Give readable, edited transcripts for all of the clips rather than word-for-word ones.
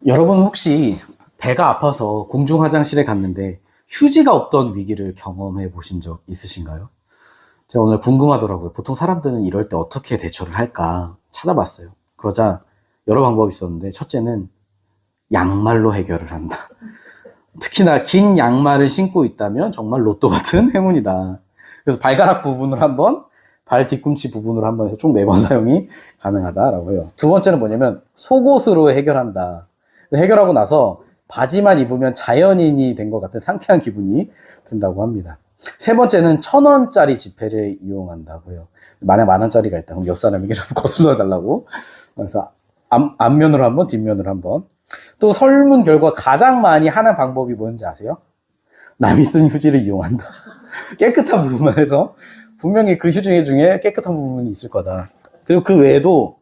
여러분 혹시 배가 아파서 공중 화장실에 갔는데 휴지가 없던 위기를 경험해 보신 적 있으신가요? 제가 오늘 궁금하더라고요. 보통 사람들은 이럴 때 어떻게 대처를 할까 찾아봤어요. 그러자 여러 방법이 있었는데 첫째는 양말로 해결을 한다. 특히나 긴 양말을 신고 있다면 정말 로또 같은 행운이다. 그래서 발가락 부분을 한번, 발 뒤꿈치 부분으로 한번 해서 총 4번 사용이 가능하다라고 해요. 두 번째는 뭐냐면 속옷으로 해결한다. 해결하고 나서 바지만 입으면 자연인이 된 것 같은 상쾌한 기분이 든다고 합니다. 세 번째는 1,000원짜리 지폐를 이용한다고 해요. 만약 10,000원짜리가 있다. 그럼 옆 사람에게 좀 거슬러 달라고. 그래서 앞면으로 한번, 뒷면으로 한번. 또 설문 결과 가장 많이 하는 방법이 뭔지 아세요? 남이 쓴 휴지를 이용한다. 깨끗한 부분만 해서 분명히 그 휴지 중에 깨끗한 부분이 있을 거다. 그리고 그 외에도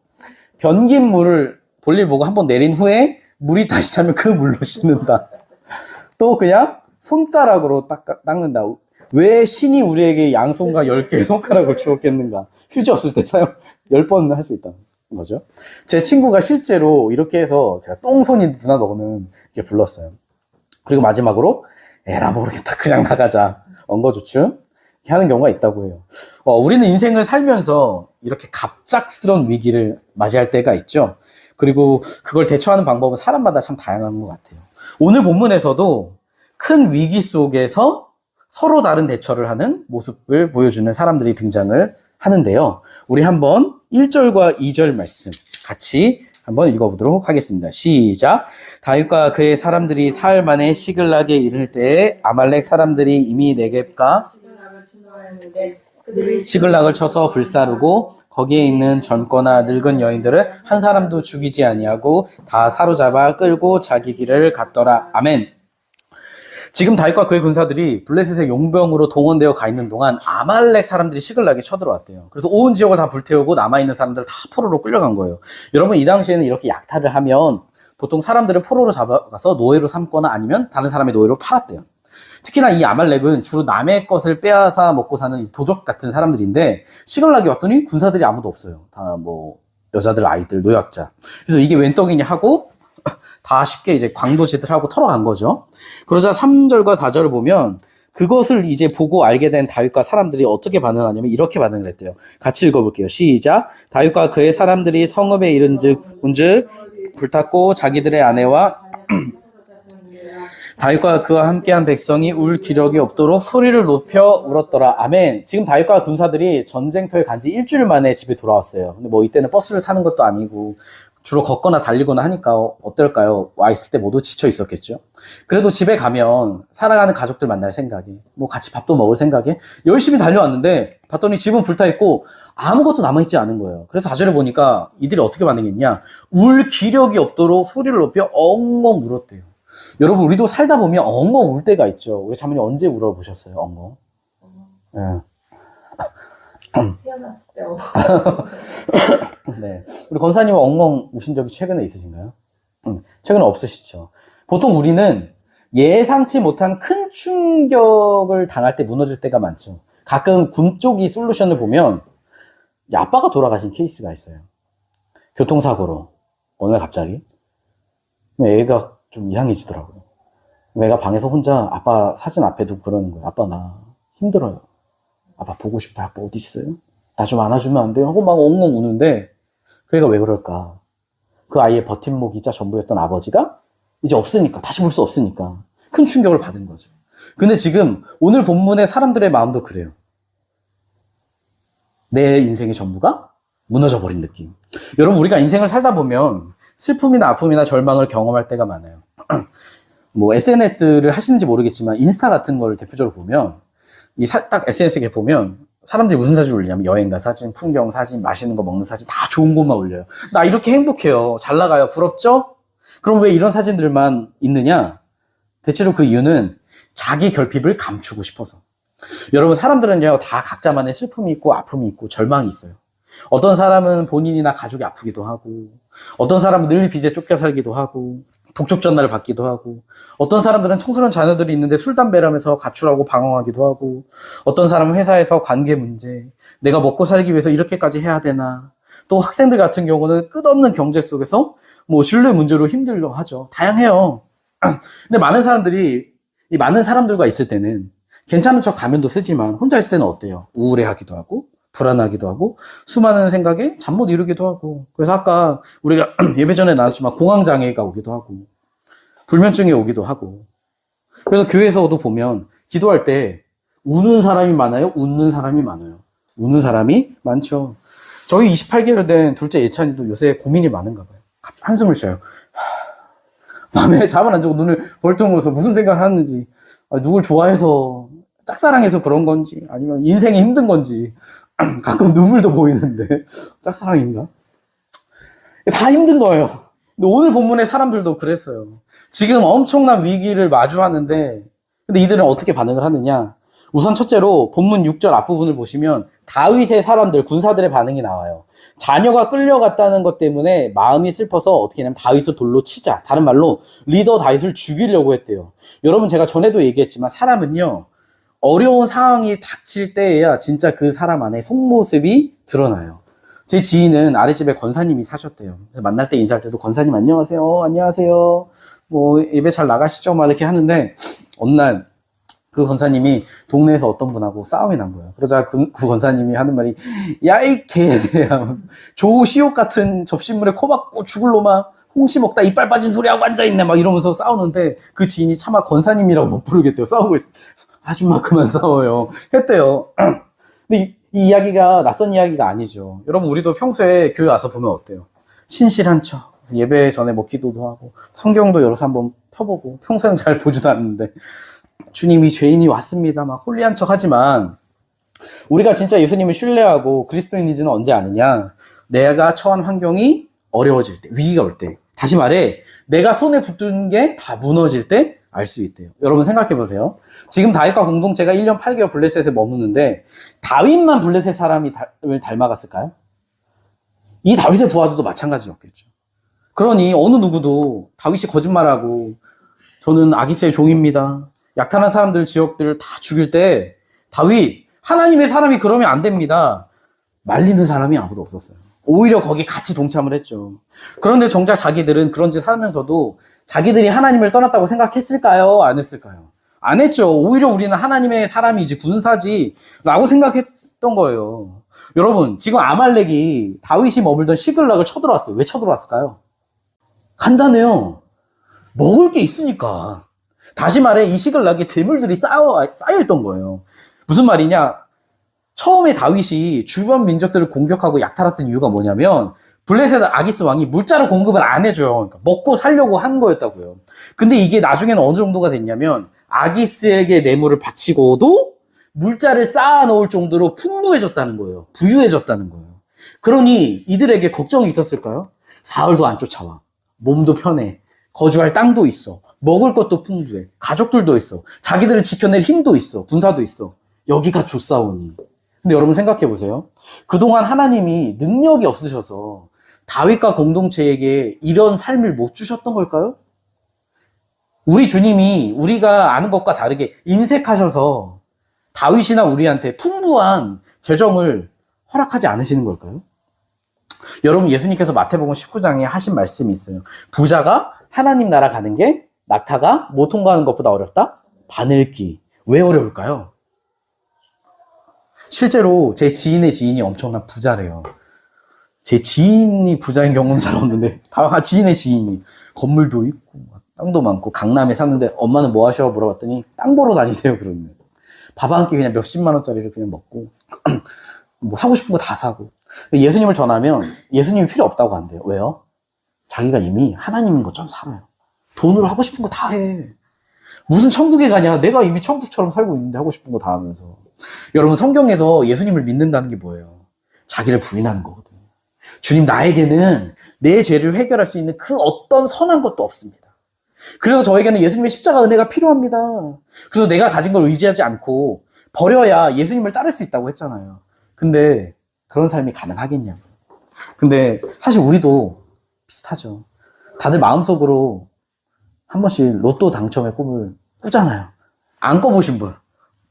변긴 물을 볼일 보고 한번 내린 후에 물이 다시 차면 그 물로 씻는다. 또 그냥 손가락으로 닦는다. 왜 신이 우리에게 양손과 10개의 손가락을 주었겠는가? 휴지 없을 때 사용 10번 할 수 있다는 거죠. 제 친구가 실제로 이렇게 해서 제가 똥손이 누나 너는 이렇게 불렀어요. 그리고 마지막으로 에라 모르겠다 그냥 나가자. 엉거주춤 이렇게 하는 경우가 있다고 해요. 우리는 인생을 살면서 이렇게 갑작스러운 위기를 맞이할 때가 있죠. 그리고 그걸 대처하는 방법은 사람마다 참 다양한 것 같아요. 오늘 본문에서도 큰 위기 속에서 서로 다른 대처를 하는 모습을 보여주는 사람들이 등장을 하는데요. 우리 한번 1절과 2절 말씀 같이 한번 읽어보도록 하겠습니다. 시작. 다윗과 그의 사람들이 사흘 만에 시글락에 이를 때에 아말렉 사람들이 이미 네겝과 시글락을 쳐서 불사르고 거기에 있는 젊거나 늙은 여인들은 한 사람도 죽이지 아니하고 다 사로잡아 끌고 자기 길을 갔더라. 아멘. 지금 다윗과 그의 군사들이 블레셋의 용병으로 동원되어 가 있는 동안 아말렉 사람들이 시글락에 쳐들어왔대요. 그래서 온 지역을 다 불태우고 남아있는 사람들을 다 포로로 끌려간 거예요. 여러분 이 당시에는 이렇게 약탈을 하면 보통 사람들을 포로로 잡아가서 노예로 삼거나 아니면 다른 사람의 노예로 팔았대요. 특히나 이 아말렉은 주로 남의 것을 빼앗아 먹고 사는 도적 같은 사람들인데 시글락에 왔더니 군사들이 아무도 없어요. 다 뭐 여자들, 아이들, 노약자. 그래서 이게 웬 떡이냐 하고 다 쉽게 이제 광도짓을 하고 털어간 거죠. 그러자 3절과 4절을 보면 그것을 이제 보고 알게 된 다윗과 사람들이 어떻게 반응하냐면 이렇게 반응을 했대요. 같이 읽어볼게요. 시작. 다윗과 그의 사람들이 성읍에 이른즉 문즉 불탔고 자기들의 아내와 다윗과 그와 함께한 백성이 울 기력이 없도록 소리를 높여 울었더라. 아멘. 지금 다윗과 군사들이 전쟁터에 간 지 일주일 만에 집에 돌아왔어요. 근데 뭐 이때는 버스를 타는 것도 아니고 주로 걷거나 달리거나 하니까 어떨까요? 와 있을 때 모두 지쳐 있었겠죠. 그래도 집에 가면 사랑하는 가족들 만날 생각에 뭐 같이 밥도 먹을 생각에 열심히 달려왔는데 봤더니 집은 불타 있고 아무것도 남아있지 않은 거예요. 그래서 4절에 보니까 이들이 어떻게 반응했냐? 울 기력이 없도록 소리를 높여 엉엉 울었대요. 여러분 우리도 살다 보면 엉엉 울 때가 있죠. 우리 자매님 언제 울어보셨어요? 엉엉. 네. 태어났을 때 네. 우리 권사님 엉엉 우신 적이 최근에 있으신가요? 최근에 없으시죠. 보통 우리는 예상치 못한 큰 충격을 당할 때 무너질 때가 많죠. 가끔 군 쪽이 솔루션을 보면 아빠가 돌아가신 케이스가 있어요. 교통사고로 어느 날 갑자기 애가 좀 이상해지더라고요. 애가 방에서 혼자 아빠 사진 앞에 두고 그러는 거예요. 아빠 나 힘들어요. 아빠 보고 싶어요. 아빠 어디 있어요? 나 좀 안아주면 안 돼요? 하고 막 엉엉 우는데 그 애가 왜 그럴까? 그 아이의 버팀목이자 전부였던 아버지가 이제 없으니까, 다시 볼 수 없으니까 큰 충격을 받은 거죠. 근데 지금 오늘 본문의 사람들의 마음도 그래요. 내 인생의 전부가 무너져버린 느낌. 여러분 우리가 인생을 살다 보면 슬픔이나 아픔이나 절망을 경험할 때가 많아요. 뭐 SNS를 하시는지 모르겠지만 인스타 같은 걸 대표적으로 보면 딱 SNS에 보면 사람들이 무슨 사진 올리냐면 여행가 사진, 풍경 사진, 맛있는 거 먹는 사진 다 좋은 것만 올려요. 나 이렇게 행복해요. 잘 나가요. 부럽죠? 그럼 왜 이런 사진들만 있느냐? 대체로 그 이유는 자기 결핍을 감추고 싶어서. 여러분 사람들은요 다 각자만의 슬픔이 있고 아픔이 있고 절망이 있어요. 어떤 사람은 본인이나 가족이 아프기도 하고 어떤 사람은 늘 빚에 쫓겨 살기도 하고 독촉 전화를 받기도 하고 어떤 사람들은 청소년 자녀들이 있는데 술, 담배를 하면서 가출하고 방황하기도 하고 어떤 사람은 회사에서 관계 문제, 내가 먹고 살기 위해서 이렇게까지 해야 되나 또 학생들 같은 경우는 끝없는 경제 속에서 뭐 신뢰 문제로 힘들려 하죠. 다양해요. 근데 이 많은 사람들과 있을 때는 괜찮은 척 가면도 쓰지만 혼자 있을 때는 어때요? 우울해하기도 하고 불안하기도 하고 수많은 생각에 잠 못 이루기도 하고. 그래서 아까 우리가 예배 전에 나눴지만 공황장애가 오기도 하고 불면증이 오기도 하고. 그래서 교회에서도 보면 기도할 때 우는 사람이 많아요? 웃는 사람이 많아요? 우는 사람이 많죠. 저희 28개월 된 둘째 예찬이도 요새 고민이 많은가 봐요. 한숨을 쉬어요. 밤에 잠을 안 자고 눈을 벌떡 먹어서 무슨 생각을 하는지, 누굴 좋아해서 짝사랑해서 그런 건지 아니면 인생이 힘든 건지 가끔 눈물도 보이는데 짝사랑인가? 다 힘든 거예요. 근데 오늘 본문의 사람들도 그랬어요. 지금 엄청난 위기를 마주하는데 근데 이들은 어떻게 반응을 하느냐? 우선 첫째로 본문 6절 앞부분을 보시면 다윗의 사람들, 군사들의 반응이 나와요. 자녀가 끌려갔다는 것 때문에 마음이 슬퍼서 어떻게 하냐면 다윗을 돌로 치자. 다른 말로 리더 다윗을 죽이려고 했대요. 여러분 제가 전에도 얘기했지만 사람은요. 어려운 상황이 닥칠 때에야 진짜 그 사람 안에 속모습이 드러나요. 제 지인은 아랫집에 권사님이 사셨대요. 만날 때 인사할 때도 권사님 안녕하세요. 안녕하세요. 뭐 예배 잘 나가시죠? 막 이렇게 하는데 어느 날 그 권사님이 동네에서 어떤 분하고 싸움이 난 거예요. 그러자 그 권사님이 하는 말이 야 이 개새야 조시옥 같은 접시물에 코 박고 죽을 놈아 홍시 먹다 이빨 빠진 소리하고 앉아있네 막 이러면서 싸우는데 그 지인이 차마 권사님이라고 못 부르겠대요. 싸우고 있어. 아줌마 그만 싸워요 했대요. 근데 이 이야기가 낯선 이야기가 아니죠. 여러분 우리도 평소에 교회 와서 보면 어때요? 신실한 척 예배 전에 뭐 기도도 하고 성경도 여러 번 한번 펴보고 평소엔 잘 보지도 않는데 주님이 죄인이 왔습니다 막 홀리한 척 하지만 우리가 진짜 예수님을 신뢰하고 그리스도인이지는 언제 아느냐? 내가 처한 환경이 어려워질 때, 위기가 올 때, 다시 말해 내가 손에 붙은 게 다 무너질 때 알 수 있대요. 여러분 생각해 보세요. 지금 다윗과 공동체가 1년 8개월 블레셋에 머무는데 다윗만 블레셋 사람을 닮아갔을까요? 이 다윗의 부하들도 마찬가지였겠죠. 그러니 어느 누구도 다윗이 거짓말하고 저는 아기스의 종입니다. 약탈한 사람들 지역들을 다 죽일 때 다윗 하나님의 사람이 그러면 안 됩니다. 말리는 사람이 아무도 없었어요. 오히려 거기 같이 동참을 했죠. 그런데 정작 자기들은 그런 짓 하면서도 자기들이 하나님을 떠났다고 생각했을까요? 안 했을까요? 안 했죠. 오히려 우리는 하나님의 사람이지 군사지 라고 생각했던 거예요. 여러분 지금 아말렉이 다윗이 머물던 시글락을 쳐들어왔어요. 왜 쳐들어왔을까요? 간단해요. 먹을 게 있으니까. 다시 말해 이 시글락에 재물들이 쌓여있던 거예요. 무슨 말이냐? 처음에 다윗이 주변 민족들을 공격하고 약탈했던 이유가 뭐냐면 블레셋 아기스 왕이 물자를 공급을 안 해줘요. 그러니까 먹고 살려고 한 거였다고요. 근데 이게 나중에는 어느 정도가 됐냐면 아기스에게 뇌물을 바치고도 물자를 쌓아 놓을 정도로 풍부해졌다는 거예요. 부유해졌다는 거예요. 그러니 이들에게 걱정이 있었을까요? 사흘도 안 쫓아와. 몸도 편해. 거주할 땅도 있어. 먹을 것도 풍부해. 가족들도 있어. 자기들을 지켜낼 힘도 있어. 군사도 있어. 여기가 좋사오니. 근데 여러분 생각해 보세요. 그동안 하나님이 능력이 없으셔서 다윗과 공동체에게 이런 삶을 못 주셨던 걸까요? 우리 주님이 우리가 아는 것과 다르게 인색하셔서 다윗이나 우리한테 풍부한 재정을 허락하지 않으시는 걸까요? 여러분 예수님께서 마태복음 19장에 하신 말씀이 있어요. 부자가 하나님 나라 가는 게 낙타가 뭐 통과하는 것보다 어렵다? 바늘기. 왜 어려울까요? 실제로 제 지인의 지인이 엄청난 부자래요. 제 지인이 부자인 경우는 잘 없는데 다 지인의 지인이 건물도 있고 땅도 많고 강남에 사는데 엄마는 뭐 하셔? 물어봤더니 땅 보러 다니세요 그러면. 밥 한 끼 그냥 몇십만 원짜리를 그냥 먹고 뭐 사고 싶은 거 다 사고. 예수님을 전하면 예수님이 필요 없다고 한대요. 왜요? 자기가 이미 하나님인 것처럼 살아요. 돈으로 하고 싶은 거 다 해. 무슨 천국에 가냐? 내가 이미 천국처럼 살고 있는데 하고 싶은 거 다 하면서. 여러분 성경에서 예수님을 믿는다는 게 뭐예요? 자기를 부인하는 거거든요. 주님 나에게는 내 죄를 해결할 수 있는 그 어떤 선한 것도 없습니다. 그래서 저에게는 예수님의 십자가 은혜가 필요합니다. 그래서 내가 가진 걸 의지하지 않고 버려야 예수님을 따를 수 있다고 했잖아요. 근데 그런 삶이 가능하겠냐고요. 근데 사실 우리도 비슷하죠. 다들 마음속으로 한 번씩 로또 당첨의 꿈을 꾸잖아요. 안 꿔보신 분.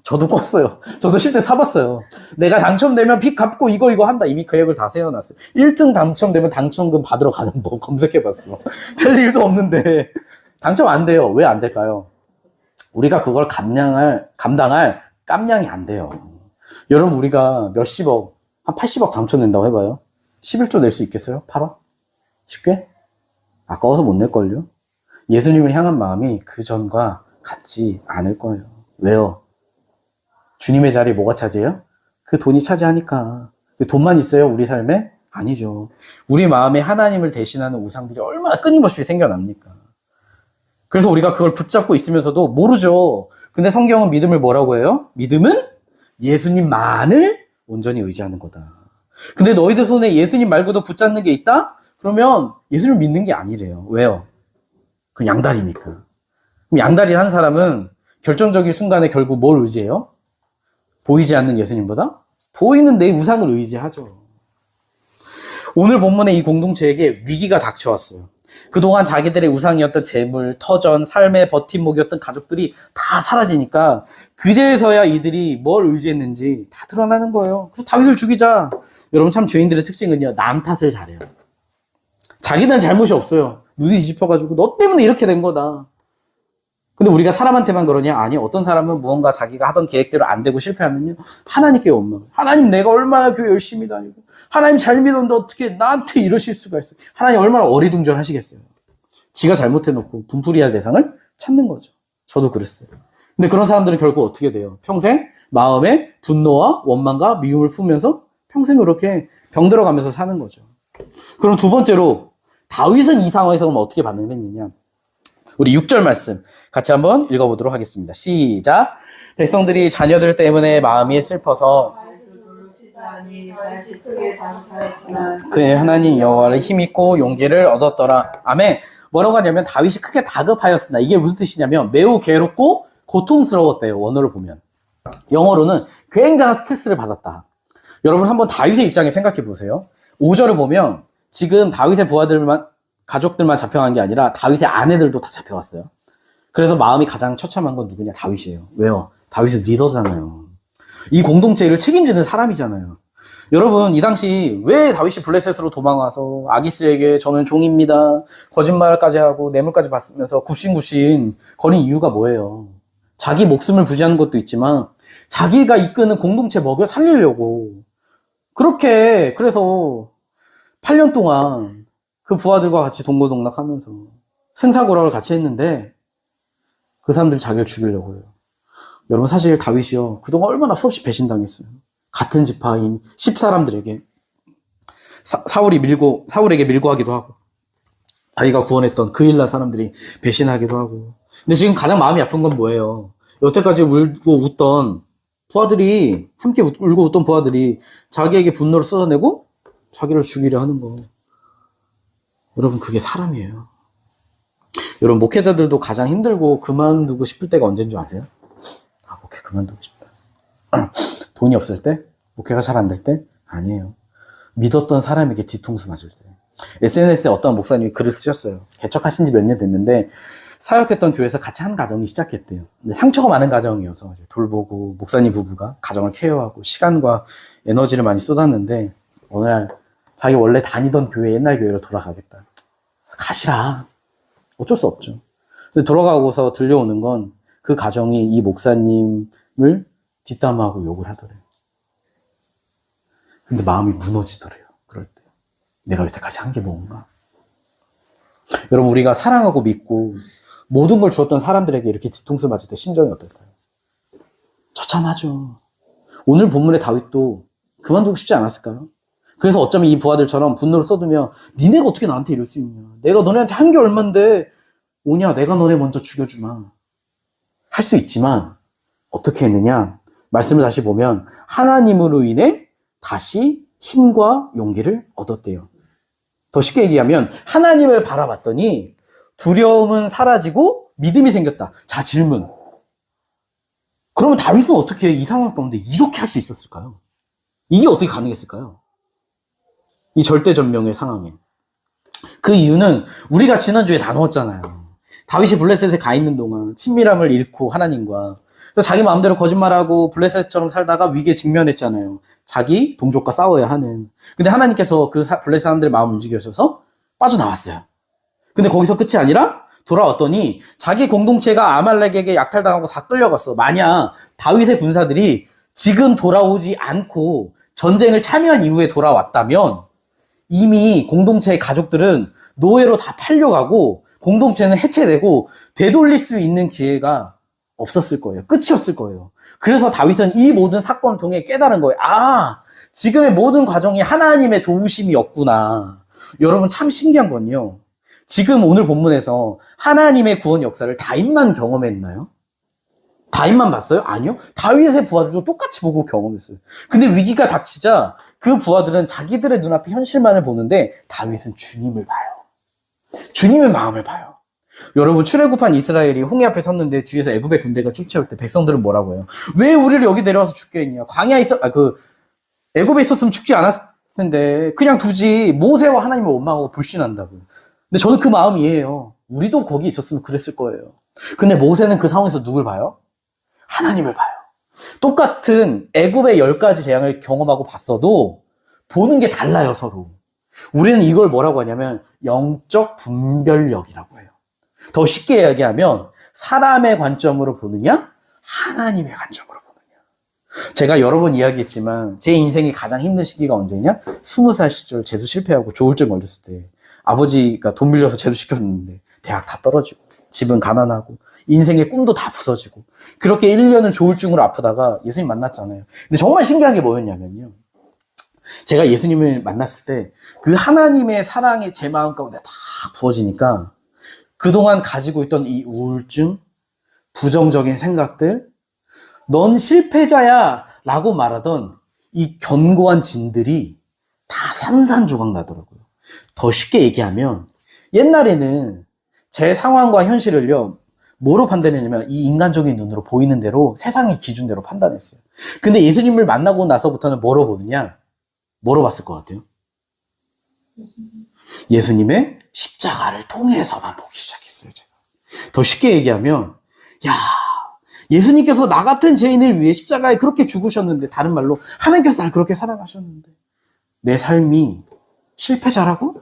저도 꿨어요. 저도 실제 사봤어요. 내가 당첨되면 빚 갚고 이거 한다. 이미 계획을 다 세워놨어요. 1등 당첨되면 당첨금 받으러 가는 법 검색해봤어. 별 일도 없는데 당첨 안 돼요. 왜 안 될까요? 우리가 그걸 감당할 깜냥이 안 돼요. 여러분, 우리가 몇십억, 한 80억 당첨된다고 해봐요. 11조 낼 수 있겠어요? 8억? 쉽게? 아까워서 못 낼걸요? 예수님을 향한 마음이 그 전과 같지 않을 거예요. 왜요? 주님의 자리 뭐가 차지해요? 그 돈이 차지하니까. 돈만 있어요, 우리 삶에? 아니죠. 우리 마음에 하나님을 대신하는 우상들이 얼마나 끊임없이 생겨납니까? 그래서 우리가 그걸 붙잡고 있으면서도 모르죠. 근데 성경은 믿음을 뭐라고 해요? 믿음은 예수님만을 온전히 의지하는 거다. 근데 너희들 손에 예수님 말고도 붙잡는 게 있다? 그러면 예수님을 믿는 게 아니래요. 왜요? 그 양다리니까. 그럼 양다리를 한 사람은 결정적인 순간에 결국 뭘 의지해요? 보이지 않는 예수님보다 보이는 내 우상을 의지하죠. 오늘 본문의 이 공동체에게 위기가 닥쳐왔어요. 그동안 자기들의 우상이었던 재물, 터전, 삶의 버팀목이었던 가족들이 다 사라지니까 그제서야 이들이 뭘 의지했는지 다 드러나는 거예요. 그래서 다윗을 죽이자. 여러분, 참 죄인들의 특징은요, 남 탓을 잘해요. 자기들은 잘못이 없어요. 눈이 뒤집혀가지고 너 때문에 이렇게 된 거다. 근데 우리가 사람한테만 그러냐? 아니, 어떤 사람은 무언가 자기가 하던 계획대로 안 되고 실패하면요, 하나님께 원망. 하나님, 내가 얼마나 교회 열심히 다니고 하나님 잘 믿었는데 어떻게 나한테 이러실 수가 있어? 하나님 얼마나 어리둥절하시겠어요. 지가 잘못해놓고 분풀이할 대상을 찾는 거죠. 저도 그랬어요. 근데 그런 사람들은 결국 어떻게 돼요? 평생 마음에 분노와 원망과 미움을 품으면서 평생 그렇게 병들어가면서 사는 거죠. 그럼 두 번째로 다윗은 이 상황에서 그럼 어떻게 반응했느냐? 우리 6절 말씀 같이 한번 읽어보도록 하겠습니다. 시작. 백성들이 자녀들 때문에 마음이 슬퍼서 그의 하나님 여호와를 힘입고 용기를 얻었더라. 아멘. 뭐라고 하냐면 다윗이 크게 다급하였으나, 이게 무슨 뜻이냐면 매우 괴롭고 고통스러웠대요. 원어를 보면. 영어로는 굉장한 스트레스를 받았다. 여러분, 한번 다윗의 입장에 생각해 보세요. 5절을 보면 지금 다윗의 부하들만, 가족들만 잡혀간 게 아니라 다윗의 아내들도 다 잡혀갔어요. 그래서 마음이 가장 처참한 건 누구냐? 다윗이에요. 왜요? 다윗은 리더잖아요. 이 공동체를 책임지는 사람이잖아요. 여러분, 이 당시 왜 다윗이 블레셋으로 도망와서 아기스에게 저는 종입니다, 거짓말까지 하고 뇌물까지 받으면서 굽신굽신 거린 이유가 뭐예요? 자기 목숨을 부지하는 것도 있지만 자기가 이끄는 공동체 먹여 살리려고. 그렇게, 그래서 8년 동안 그 부하들과 같이 동고동락하면서 생사고락을 같이 했는데 그 사람들이 자기를 죽이려고 해요. 여러분, 사실 다윗이요, 그동안 얼마나 수없이 배신당했어요. 같은 지파인 10사람들에게 사울에게 밀고 하기도 하고, 자기가 구원했던 그일라 사람들이 배신하기도 하고. 근데 지금 가장 마음이 아픈 건 뭐예요? 여태까지 울고 웃던 부하들이, 함께 울고 웃던 부하들이 자기에게 분노를 쏟아내고 자기를 죽이려 하는 거. 여러분, 그게 사람이에요. 여러분, 목회자들도 가장 힘들고 그만두고 싶을 때가 언제인 줄 아세요? 목회 그만두고 싶다. 돈이 없을 때? 목회가 잘 안 될 때? 아니에요. 믿었던 사람에게 뒤통수 맞을 때. SNS에 어떤 목사님이 글을 쓰셨어요. 개척하신 지 몇 년 됐는데 사역했던 교회에서 같이 한 가정이 시작했대요. 근데 상처가 많은 가정이어서 돌보고 목사님 부부가 가정을 케어하고 시간과 에너지를 많이 쏟았는데 어느 날 자기 원래 다니던 교회, 옛날 교회로 돌아가겠다. 가시라. 어쩔 수 없죠. 근데 돌아가고서 들려오는 건 그 가정이 이 목사님을 뒷담화하고 욕을 하더래요. 근데 마음이 무너지더래요. 그럴 때. 내가 여태까지 한 게 뭔가. 여러분, 우리가 사랑하고 믿고 모든 걸 주었던 사람들에게 이렇게 뒤통수 맞을 때 심정이 어떨까요? 처참하죠. 오늘 본문의 다윗도 그만두고 싶지 않았을까요? 그래서 어쩌면 이 부하들처럼 분노를 쏟으며 니네가 어떻게 나한테 이럴 수 있냐, 내가 너네한테 한 게 얼만데 오냐, 내가 너네 먼저 죽여주마, 할 수 있지만 어떻게 했느냐? 말씀을 다시 보면 하나님으로 인해 다시 힘과 용기를 얻었대요. 더 쉽게 얘기하면 하나님을 바라봤더니 두려움은 사라지고 믿음이 생겼다. 자, 질문. 그러면 다윗은 어떻게 이 상황 가운데 이렇게 할 수 있었을까요? 이게 어떻게 가능했을까요? 이 절대전명의 상황에. 그 이유는 우리가 지난주에 나누었잖아요. 다윗이 블레셋에 가 있는 동안 친밀함을 잃고 하나님과 그래서 자기 마음대로 거짓말하고 블레셋처럼 살다가 위기에 직면했잖아요. 자기 동족과 싸워야 하는. 근데 하나님께서 그 블레셋 사람들의 마음을 움직여셔서 빠져나왔어요. 근데 거기서 끝이 아니라 돌아왔더니 자기 공동체가 아말렉에게 약탈당하고 다 끌려갔어. 만약 다윗의 군사들이 지금 돌아오지 않고 전쟁을 참여한 이후에 돌아왔다면 이미 공동체의 가족들은 노예로 다 팔려가고 공동체는 해체되고 되돌릴 수 있는 기회가 없었을 거예요. 끝이었을 거예요. 그래서 다윗은 이 모든 사건을 통해 깨달은 거예요. 아, 지금의 모든 과정이 하나님의 도우심이었구나. 여러분 참 신기한 건요. 지금 오늘 본문에서 하나님의 구원 역사를 다윗만 경험했나요? 다윗만 봤어요? 아니요. 다윗의 부하들도 똑같이 보고 경험했어요. 근데 위기가 닥치자 그 부하들은 자기들의 눈앞에 현실만을 보는데 다윗은 주님을 봐요. 주님의 마음을 봐요. 여러분 출애굽한 이스라엘이 홍해 앞에 섰는데 뒤에서 애굽의 군대가 쫓아올 때 백성들은 뭐라고 해요? 왜 우리를 여기 내려와서 죽게 했냐? 광야에 애굽에 있었으면 죽지 않았을 텐데 그냥 두지. 모세와 하나님을 원망하고 불신한다고. 근데 저는 그 마음 이해해요. 우리도 거기 있었으면 그랬을 거예요. 근데 모세는 그 상황에서 누굴 봐요? 하나님을 봐요. 똑같은 애굽의 10가지 재앙을 경험하고 봤어도 보는 게 달라요, 서로. 우리는 이걸 뭐라고 하냐면 영적 분별력이라고 해요. 더 쉽게 이야기하면 사람의 관점으로 보느냐, 하나님의 관점으로 보느냐. 제가 여러 번 이야기했지만 제 인생이 가장 힘든 시기가 언제냐? 20살 시절 재수 실패하고 조울증 걸렸을 때 아버지가 돈 빌려서 재수 시켰는데 대학 다 떨어지고 집은 가난하고 인생의 꿈도 다 부서지고 그렇게 1년을 조울증으로 아프다가 예수님 만났잖아요. 근데 정말 신기한 게 뭐였냐면요. 제가 예수님을 만났을 때 그 하나님의 사랑이 제 마음 가운데 다 부어지니까 그동안 가지고 있던 이 우울증, 부정적인 생각들, 넌 실패자야 라고 말하던 이 견고한 진들이 다 산산조각 나더라고요. 더 쉽게 얘기하면 옛날에는 제 상황과 현실을요 뭐로 판단했냐면 이 인간적인 눈으로 보이는 대로 세상의 기준대로 판단했어요. 근데 예수님을 만나고 나서부터는 뭐로 보느냐? 뭐로 봤을 것 같아요? 예수님의 십자가를 통해서만 보기 시작했어요. 제가 더 쉽게 얘기하면 야, 예수님께서 나 같은 죄인을 위해 십자가에 그렇게 죽으셨는데, 다른 말로 하나님께서 나를 그렇게 사랑하셨는데 내 삶이 실패자라고?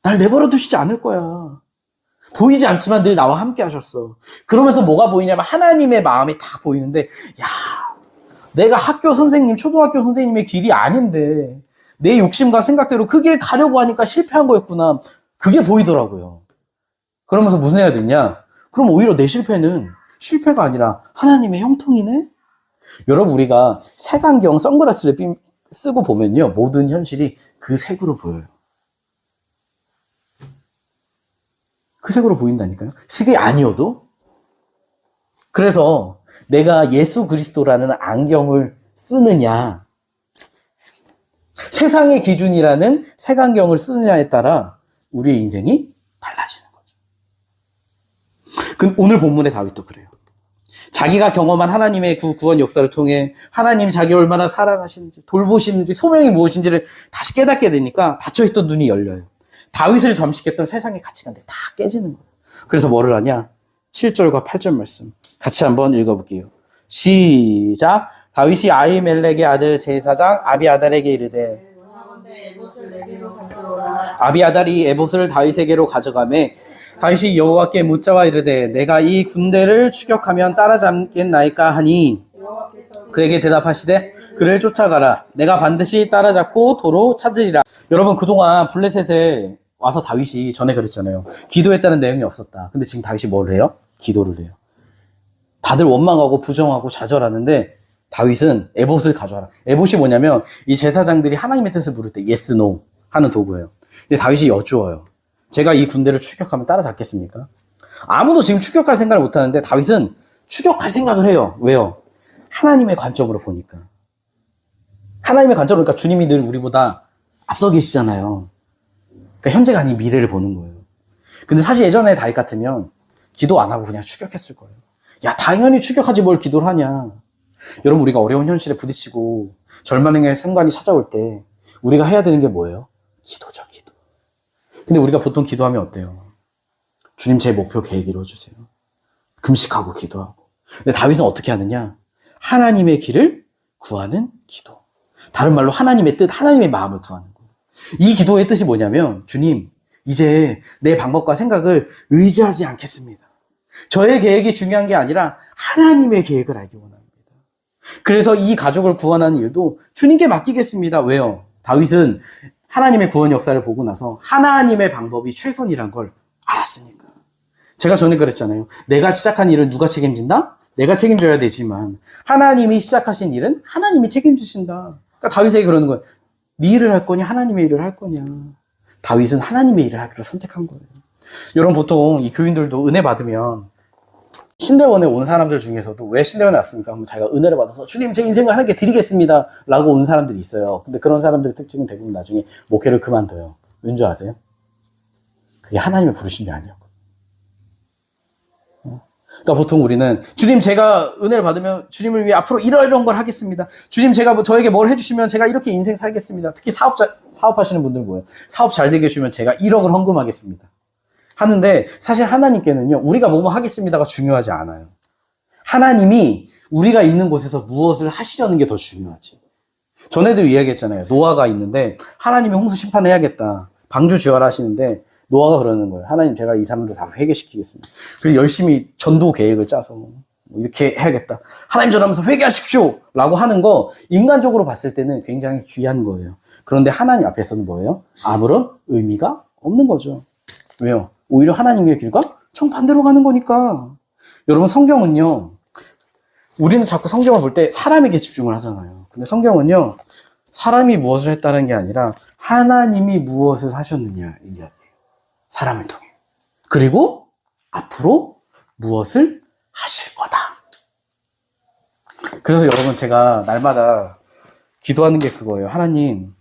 날 내버려 두시지 않을 거야. 보이지 않지만 늘 나와 함께 하셨어. 그러면서 뭐가 보이냐면 하나님의 마음이 다 보이는데, 야, 내가 학교 선생님, 초등학교 선생님의 길이 아닌데 내 욕심과 생각대로 그 길을 가려고 하니까 실패한 거였구나. 그게 보이더라고요. 그러면서 무슨 해야 되냐? 그럼 오히려 내 실패는 실패가 아니라 하나님의 형통이네? 여러분, 우리가 색안경, 선글라스를 쓰고 보면요, 모든 현실이 그 색으로 보여요. 그 색으로 보인다니까요. 색이 아니어도. 그래서 내가 예수 그리스도라는 안경을 쓰느냐, 세상의 기준이라는 색안경을 쓰느냐에 따라 우리의 인생이 달라지는 거죠. 오늘 본문의 다윗도 그래요. 자기가 경험한 하나님의 구원 역사를 통해 하나님 자기 얼마나 사랑하시는지, 돌보시는지, 소명이 무엇인지를 다시 깨닫게 되니까 닫혀있던 눈이 열려요. 다윗을 잠식했던 세상의 가치관들이 다 깨지는 거예요. 그래서 뭐를 하냐? 7절과 8절 말씀 같이 한번 읽어볼게요. 시작. 다윗이 아히멜렉의 아들 제사장 아비아달에게 이르되, 아비아달이 에봇을 다윗에게로 가져가매 다윗이 여호와께 묻자와 이르되, 내가 이 군대를 추격하면 따라잡겠나이까 하니, 그에게 대답하시되, 그를 쫓아가라. 내가 반드시 따라잡고 도로 찾으리라. 여러분, 그동안 블레셋에 와서 다윗이 전에 그랬잖아요. 기도했다는 내용이 없었다. 근데 지금 다윗이 뭘 해요? 기도를 해요. 다들 원망하고 부정하고 좌절하는데 다윗은 에봇을 가져와라. 에봇이 뭐냐면 이 제사장들이 하나님의 뜻을 부를 때 yes, no 하는 도구예요. 근데 다윗이 여쭈어요. 제가 이 군대를 추격하면 따라잡겠습니까? 아무도 지금 추격할 생각을 못하는데 다윗은 추격할 생각을 해요. 왜요? 하나님의 관점으로 보니까. 하나님의 관점으로 보니까 주님이 늘 우리보다 앞서 계시잖아요. 그러니까 현재가 아닌 미래를 보는 거예요. 근데 사실 예전에 다윗 같으면 기도 안 하고 그냥 추격했을 거예요. 야, 당연히 추격하지 뭘 기도를 하냐. 여러분, 우리가 어려운 현실에 부딪히고 절망의 순간이 찾아올 때 우리가 해야 되는 게 뭐예요? 기도죠, 기도. 근데 우리가 보통 기도하면 어때요? 주님, 제 목표 계획 이루어주세요. 금식하고 기도하고 근데 다윗은 어떻게 하느냐? 하나님의 길을 구하는 기도. 다른 말로 하나님의 뜻, 하나님의 마음을 구하는 거예요. 이 기도의 뜻이 뭐냐면, 주님, 이제 내 방법과 생각을 의지하지 않겠습니다. 저의 계획이 중요한 게 아니라 하나님의 계획을 알기 원합니다. 그래서 이 가족을 구원하는 일도 주님께 맡기겠습니다. 왜요? 다윗은 하나님의 구원 역사를 보고 나서 하나님의 방법이 최선이란 걸 알았으니까. 제가 전에 그랬잖아요. 내가 시작한 일은 누가 책임진다? 내가 책임져야 되지만 하나님이 시작하신 일은 하나님이 책임지신다. 그러니까 다윗에게 그러는 거예요. 네 일을 할 거냐? 하나님의 일을 할 거냐? 다윗은 하나님의 일을 하기로 선택한 거예요. 여러분 보통 이 교인들도 은혜 받으면 신대원에 온 사람들 중에서도 왜 신대원에 왔습니까? 하면 자기가 은혜를 받아서 주님 제 인생을 하나님께 드리겠습니다 라고 온 사람들이 있어요. 근데 그런 사람들의 특징은 대부분 나중에 목회를 그만둬요. 왠지 아세요? 그게 하나님의 부르심이 아니었거든요. 그러니까 보통 우리는 주님 제가 은혜를 받으면 주님을 위해 앞으로 이런 걸 하겠습니다. 주님 제가 저에게 뭘 해주시면 제가 이렇게 인생 살겠습니다. 특히 사업하시는 분들 뭐예요? 사업 잘 되게 해주면 제가 1억을 헌금하겠습니다. 하는데 사실 하나님께는요, 우리가 뭐뭐 하겠습니다가 중요하지 않아요. 하나님이 우리가 있는 곳에서 무엇을 하시려는 게 더 중요하지. 전에도 이야기했잖아요. 노아가 있는데 하나님이 홍수 심판해야겠다. 방주 지어라 하시는데 노아가 그러는 거예요. 하나님 제가 이 사람들 다 회개시키겠습니다. 그리고 열심히 전도 계획을 짜서 이렇게 해야겠다. 하나님 전하면서 회개하십시오 라고 하는 거 인간적으로 봤을 때는 굉장히 귀한 거예요. 그런데 하나님 앞에서는 뭐예요? 아무런 의미가 없는 거죠. 왜요? 오히려 하나님의 길과 정반대로 가는 거니까. 여러분 성경은요, 우리는 자꾸 성경을 볼 때 사람에게 집중을 하잖아요. 근데 성경은요, 사람이 무엇을 했다는 게 아니라 하나님이 무엇을 하셨느냐 이 이야기예요. 사람을 통해. 그리고 앞으로 무엇을 하실 거다. 그래서 여러분 제가 날마다 기도하는 게 그거예요. 하나님,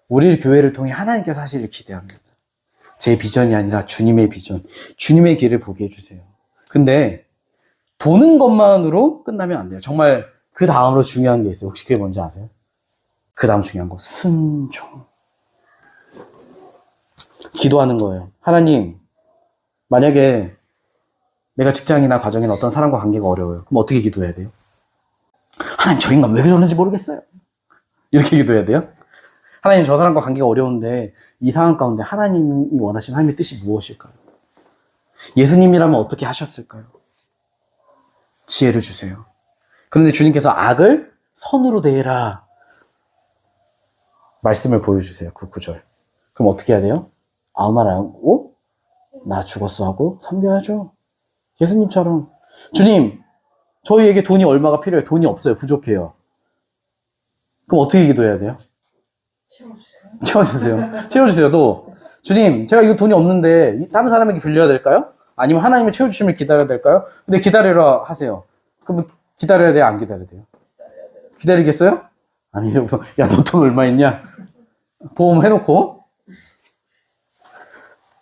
우리 교회를 통해 하나님께서 하시기를 기대합니다. 제 비전이 아니라 주님의 비전, 주님의 길을 보게 해주세요. 근데 보는 것만으로 끝나면 안 돼요. 정말 그 다음으로 중요한 게 있어요. 혹시 그게 뭔지 아세요? 그 다음 중요한 거, 순종. 기도하는 거예요. 하나님, 만약에 내가 직장이나 가정이나 어떤 사람과 관계가 어려워요. 그럼 어떻게 기도해야 돼요? 하나님, 저 인간 왜 그러는지 모르겠어요. 이렇게 기도해야 돼요? 하나님, 저 사람과 관계가 어려운데 이 상황 가운데 하나님이 원하시는 하나님의 뜻이 무엇일까요? 예수님이라면 어떻게 하셨을까요? 지혜를 주세요. 그런데 주님께서 악을 선으로 대해라 말씀을 보여주세요. 그 구절. 그럼 어떻게 해야 돼요? 아무 말 안 하고 나 죽었어 하고 섬겨야죠. 예수님처럼. 주님, 저희에게 돈이 얼마가 필요해요? 돈이 없어요. 부족해요. 그럼 어떻게 기도해야 돼요? 채워주세요. 또 주님, 제가 이거 돈이 없는데 다른 사람에게 빌려야 될까요? 아니면 하나님이 채워주심을 기다려야 될까요? 근데 기다리라 하세요. 그러면 기다려야 돼요? 안 기다려야 돼요? 기다리겠어요? 아니, 여기서 야, 너 돈 얼마 있냐? 보험 해놓고.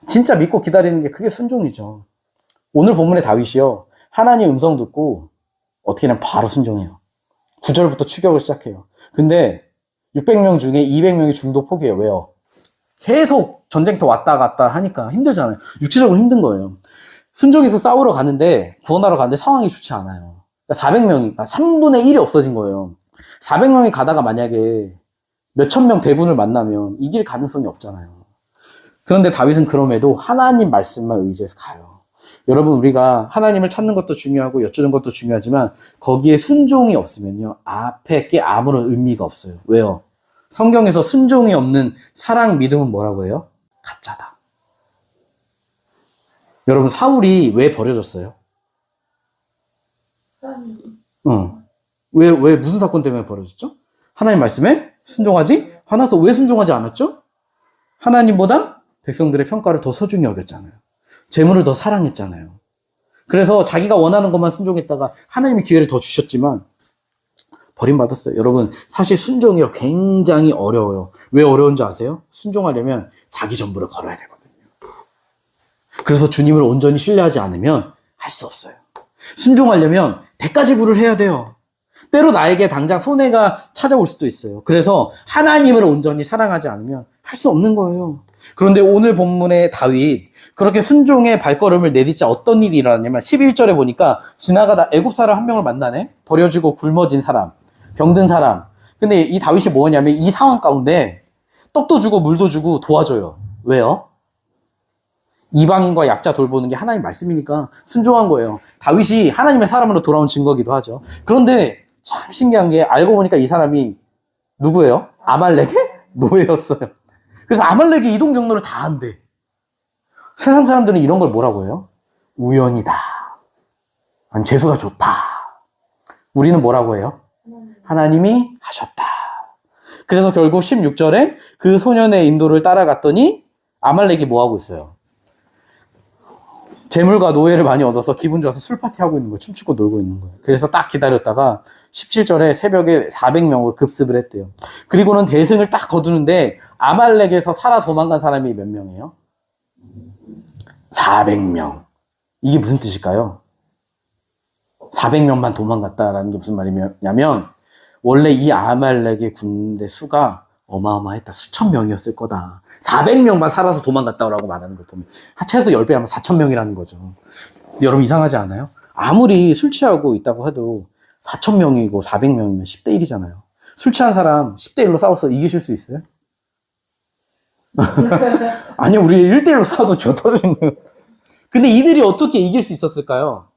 진짜 믿고 기다리는 게 그게 순종이죠. 오늘 본문의 다윗이요, 하나님 음성 듣고 어떻게 하면 바로 순종해요. 9절부터 추격을 시작해요. 근데 600명 중에 200명이 중도 포기해요. 왜요? 계속 전쟁터 왔다 갔다 하니까 힘들잖아요. 육체적으로 힘든 거예요. 순종해서 싸우러 가는데, 구원하러 가는데 상황이 좋지 않아요. 그러니까 400명이, 3분의 1이 없어진 거예요. 400명이 가다가 만약에 몇천 명 대군을 만나면 이길 가능성이 없잖아요. 그런데 다윗은 그럼에도 하나님 말씀만 의지해서 가요. 여러분, 우리가 하나님을 찾는 것도 중요하고 여쭈는 것도 중요하지만 거기에 순종이 없으면요, 앞에 게 아무런 의미가 없어요. 왜요? 성경에서 순종이 없는 사랑, 믿음은 뭐라고 해요? 가짜다. 여러분, 사울이 왜 버려졌어요? 왜 무슨 사건 때문에 버려졌죠? 하나님 말씀에 순종하지 않아서. 왜 순종하지 않았죠? 하나님보다 백성들의 평가를 더 소중히 여겼잖아요. 재물을 더 사랑했잖아요. 그래서 자기가 원하는 것만 순종했다가 하나님이 기회를 더 주셨지만 버림받았어요. 여러분, 사실 순종이요, 굉장히 어려워요. 왜 어려운지 아세요? 순종하려면 자기 전부를 걸어야 되거든요. 그래서 주님을 온전히 신뢰하지 않으면 할 수 없어요. 순종하려면 대가 지불을 해야 돼요. 때로 나에게 당장 손해가 찾아올 수도 있어요. 그래서 하나님을 온전히 사랑하지 않으면 할 수 없는 거예요. 그런데 오늘 본문의 다윗, 그렇게 순종의 발걸음을 내딛자 어떤 일이 일어났냐면 11절에 보니까 지나가다 애굽 사람 한 명을 만나네. 버려지고 굶어진 사람, 병든 사람. 근데 이 다윗이 뭐냐면 이 상황 가운데 떡도 주고 물도 주고 도와줘요. 왜요? 이방인과 약자 돌보는 게 하나님 말씀이니까 순종한 거예요. 다윗이 하나님의 사람으로 돌아온 증거기도 하죠. 그런데 참 신기한 게 알고 보니까 이 사람이 누구예요? 아말렉의 노예였어요. 그래서 아말렉이 이동 경로를 다 한대. 세상 사람들은 이런 걸 뭐라고 해요? 우연이다. 아니 재수가 좋다. 우리는 뭐라고 해요? 하나님이 하셨다. 그래서 결국 16절에 그 소년의 인도를 따라갔더니 아말렉이 뭐하고 있어요? 재물과 노예를 많이 얻어서 기분 좋아서 술 파티하고 있는 거예요. 춤추고 놀고 있는 거예요. 그래서 딱 기다렸다가 17절에 새벽에 400명으로 급습을 했대요. 그리고는 대승을 딱 거두는데 아말렉에서 살아 도망간 사람이 몇 명이에요? 400명. 이게 무슨 뜻일까요? 400명만 도망갔다라는 게 무슨 말이냐면 원래 이 아말렉의 군대 수가 어마어마했다. 수천 명이었을 거다. 400명만 살아서 도망갔다고 말하는 걸 보면 최소 10배 하면 4천 명이라는 거죠. 여러분 이상하지 않아요? 아무리 술 취하고 있다고 해도 4천 명이고 400명이면 10대 1이잖아요. 술 취한 사람 10대 1로 싸워서 이기실 수 있어요? 아니요, 우리 1대 1로 싸워도 저 터지는 거예요. 근데 이들이 어떻게 이길 수 있었을까요?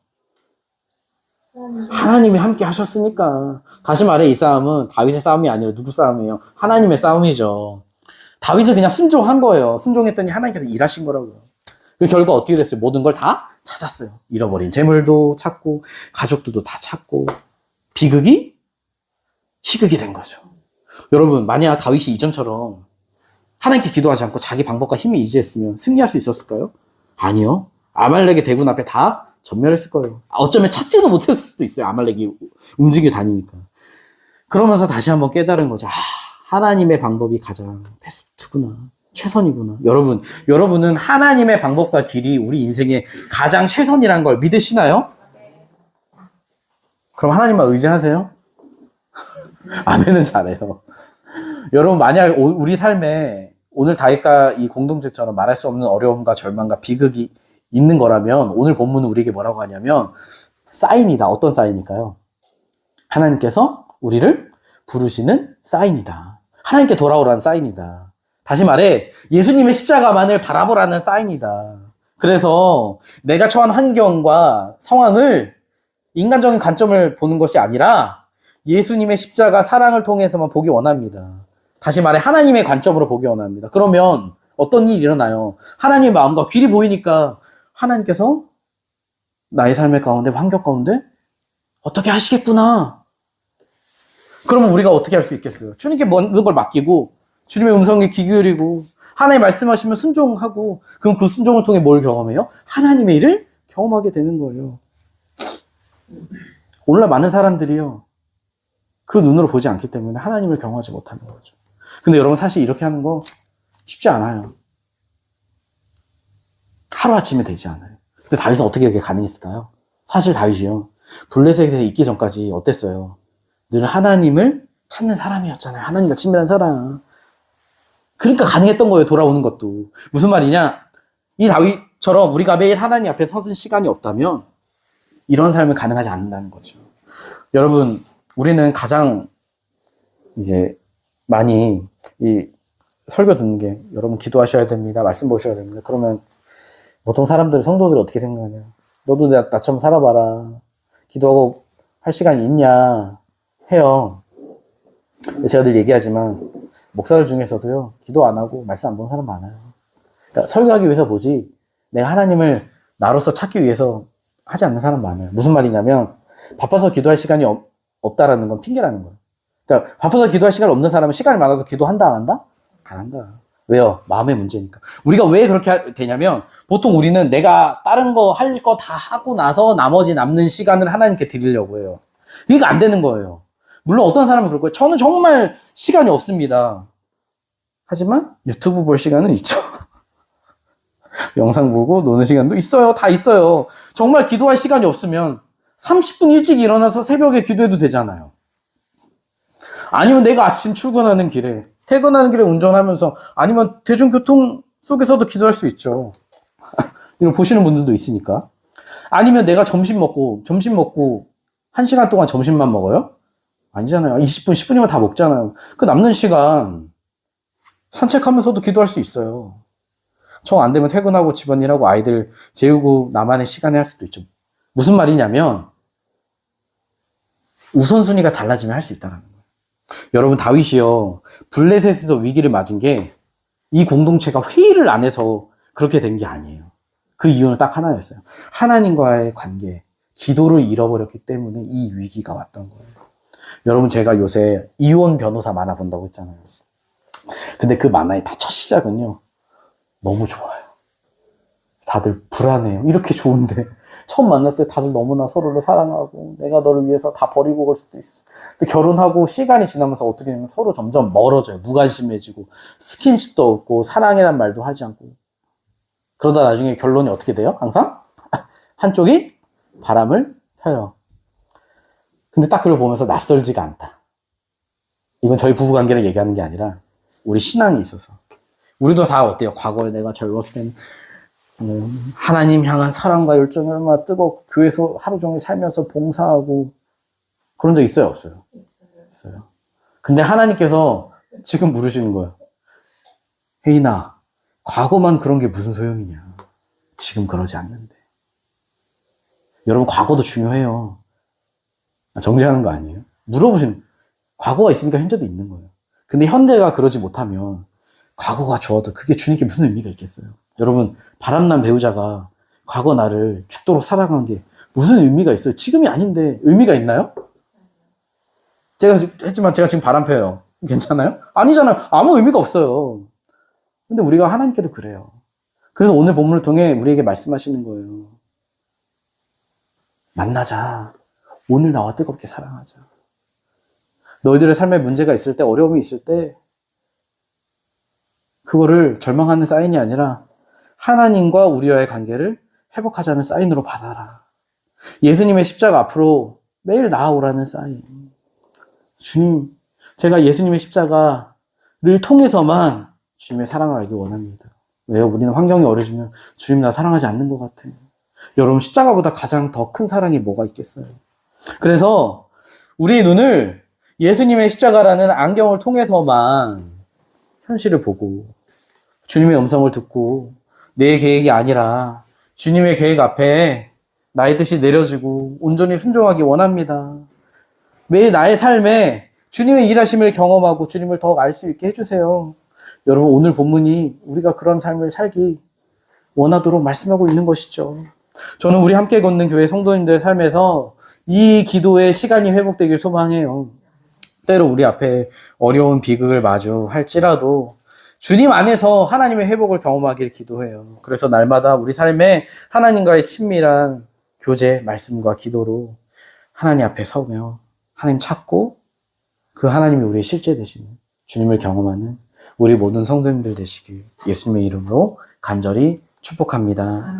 하나님이 함께 하셨으니까. 다시 말해 이 싸움은 다윗의 싸움이 아니라 누구 싸움이에요? 하나님의 싸움이죠. 다윗은 그냥 순종한 거예요. 순종했더니 하나님께서 일하신 거라고요. 그 결과 어떻게 됐어요? 모든 걸 다 찾았어요. 잃어버린 재물도 찾고 가족들도 다 찾고 비극이 희극이 된 거죠. 여러분 만약 다윗이 이전처럼 하나님께 기도하지 않고 자기 방법과 힘을 의지했으면 승리할 수 있었을까요? 아니요. 아말렉의 대군 앞에 다 전멸했을 거예요. 어쩌면 찾지도 못했을 수도 있어요. 아말렉이 움직여 다니니까. 그러면서 다시 한번 깨달은 거죠. 하나님의 방법이 가장 베스트구나. 최선이구나. 여러분은 하나님의 방법과 길이 우리 인생의 가장 최선이라는 걸 믿으시나요? 그럼 하나님만 의지하세요? 아멘은 잘해요. 여러분 만약 우리 삶에 오늘 다윗과 이 공동체처럼 말할 수 없는 어려움과 절망과 비극이 있는 거라면 오늘 본문은 우리에게 뭐라고 하냐면 사인이다. 어떤 사인일까요? 하나님께서 우리를 부르시는 사인이다. 하나님께 돌아오라는 사인이다. 다시 말해 예수님의 십자가만을 바라보라는 사인이다. 그래서 내가 처한 환경과 상황을 인간적인 관점을 보는 것이 아니라 예수님의 십자가 사랑을 통해서만 보기 원합니다. 다시 말해 하나님의 관점으로 보기 원합니다. 그러면 어떤 일이 일어나요? 하나님의 마음과 귀리 보이니까 하나님께서 나의 삶의 가운데, 환경 가운데 어떻게 하시겠구나. 그러면 우리가 어떻게 할 수 있겠어요? 주님께 모든 걸 맡기고 주님의 음성에 귀 기울이고 하나님 말씀하시면 순종하고 그럼 그 순종을 통해 뭘 경험해요? 하나님의 일을 경험하게 되는 거예요. 오늘날 많은 사람들이요. 그 눈으로 보지 않기 때문에 하나님을 경험하지 못하는 거죠. 근데 여러분 사실 이렇게 하는 거 쉽지 않아요. 하루아침에 되지 않아요. 근데 다윗은 어떻게 그게 가능했을까요? 사실 다윗이요. 블레셋에 있기 전까지 어땠어요? 늘 하나님을 찾는 사람이었잖아요. 하나님과 친밀한 사람. 그러니까 가능했던 거예요. 돌아오는 것도. 무슨 말이냐? 이 다윗처럼 우리가 매일 하나님 앞에 서는 시간이 없다면 이런 삶을 가능하지 않는다는 거죠. 여러분, 우리는 가장 이제 많이 이 설교 듣는 게 여러분 기도하셔야 됩니다. 말씀 보셔야 됩니다. 그러면 보통 사람들이 성도들이 어떻게 생각하냐? 너도 나처럼 살아봐라. 기도하고 할 시간이 있냐? 해요. 제가 늘 얘기하지만 목사들 중에서도요. 기도 안 하고 말씀 안 보는 사람 많아요. 그러니까 설교하기 위해서 보지 내가 하나님을 나로서 찾기 위해서 하지 않는 사람 많아요. 무슨 말이냐면 바빠서 기도할 시간이 없다라는 건 핑계라는 거예요. 그러니까 바빠서 기도할 시간이 없는 사람은 시간이 많아도 기도한다 안 한다? 안 한다. 왜요? 마음의 문제니까. 우리가 왜 그렇게 되냐면 보통 우리는 내가 다른 거 할 거 다 하고 나서 나머지 남는 시간을 하나님께 드리려고 해요. 그러니까 안 되는 거예요. 물론 어떤 사람은 그럴 거예요. 저는 정말 시간이 없습니다. 하지만 유튜브 볼 시간은 있죠. 영상 보고 노는 시간도 있어요. 다 있어요. 정말 기도할 시간이 없으면 30분 일찍 일어나서 새벽에 기도해도 되잖아요. 아니면 내가 아침 출근하는 길에 퇴근하는 길에 운전하면서 아니면 대중교통 속에서도 기도할 수 있죠. 이걸 보시는 분들도 있으니까. 아니면 내가 점심 먹고 1시간 동안 점심만 먹어요? 아니잖아요. 20분, 10분이면 다 먹잖아요. 그 남는 시간 산책하면서도 기도할 수 있어요. 정 안 되면 퇴근하고 집안일하고 아이들 재우고 나만의 시간에 할 수도 있죠. 무슨 말이냐면 우선순위가 달라지면 할 수 있다는 거예요. 여러분, 다윗이요, 블레셋에서 위기를 맞은 게 이 공동체가 회의를 안 해서 그렇게 된 게 아니에요. 그 이유는 딱 하나였어요. 하나님과의 관계, 기도를 잃어버렸기 때문에 이 위기가 왔던 거예요. 여러분, 제가 요새 이혼 변호사 만화 본다고 했잖아요. 근데 그 만화의 다 첫 시작은요, 너무 좋아요. 다들 불안해요. 이렇게 좋은데 처음 만날 때 다들 너무나 서로를 사랑하고 내가 너를 위해서 다 버리고 갈 수도 있어. 근데 결혼하고 시간이 지나면서 어떻게 되면 서로 점점 멀어져요. 무관심해지고 스킨십도 없고 사랑이란 말도 하지 않고. 그러다 나중에 결론이 어떻게 돼요? 항상 한쪽이 바람을 펴요. 근데 딱 그걸 보면서 낯설지가 않다. 이건 저희 부부관계를 얘기하는 게 아니라 우리 신앙이 있어서. 우리도 다 어때요? 과거에 내가 젊었을 때는 하나님 향한 사랑과 열정이 얼마나 뜨겁고 교회에서 하루 종일 살면서 봉사하고 그런 적 있어요? 없어요? 있어요. 근데 하나님께서 지금 물으시는 거예요. 혜인아, 과거만 그런 게 무슨 소용이냐. 지금 그러지 않는데. 여러분, 과거도 중요해요. 정죄하는 거 아니에요? 물어보시는, 과거가 있으니까 현재도 있는 거예요. 근데 현재가 그러지 못하면 과거가 좋아도 그게 주님께 무슨 의미가 있겠어요? 여러분, 바람난 배우자가 과거 나를 죽도록 사랑한 게 무슨 의미가 있어요? 지금이 아닌데 의미가 있나요? 제가 지금 바람 펴요. 괜찮아요? 아니잖아요. 아무 의미가 없어요. 근데 우리가 하나님께도 그래요. 그래서 오늘 본문을 통해 우리에게 말씀하시는 거예요. 만나자. 오늘 나와 뜨겁게 사랑하자. 너희들의 삶에 문제가 있을 때, 어려움이 있을 때 그거를 절망하는 사인이 아니라 하나님과 우리와의 관계를 회복하자는 사인으로 받아라. 예수님의 십자가 앞으로 매일 나아오라는 사인. 주님, 제가 예수님의 십자가를 통해서만 주님의 사랑을 알기 원합니다. 왜요? 우리는 환경이 어려지면 주님 나 사랑하지 않는 것 같아요. 여러분, 십자가보다 가장 더 큰 사랑이 뭐가 있겠어요? 그래서 우리의 눈을 예수님의 십자가라는 안경을 통해서만 현실을 보고 주님의 음성을 듣고 내 계획이 아니라 주님의 계획 앞에 나의 뜻이 내려지고 온전히 순종하기 원합니다. 매일 나의 삶에 주님의 일하심을 경험하고 주님을 더 알 수 있게 해주세요. 여러분, 오늘 본문이 우리가 그런 삶을 살기 원하도록 말씀하고 있는 것이죠. 저는 우리 함께 걷는 교회 성도님들의 삶에서 이 기도의 시간이 회복되길 소망해요. 때로 우리 앞에 어려운 비극을 마주할지라도 주님 안에서 하나님의 회복을 경험하길 기도해요. 그래서 날마다 우리 삶에 하나님과의 친밀한 교제, 말씀과 기도로 하나님 앞에 서며 하나님 찾고 그 하나님이 우리의 실제 되시는 주님을 경험하는 우리 모든 성도님들 되시길 예수님의 이름으로 간절히 축복합니다.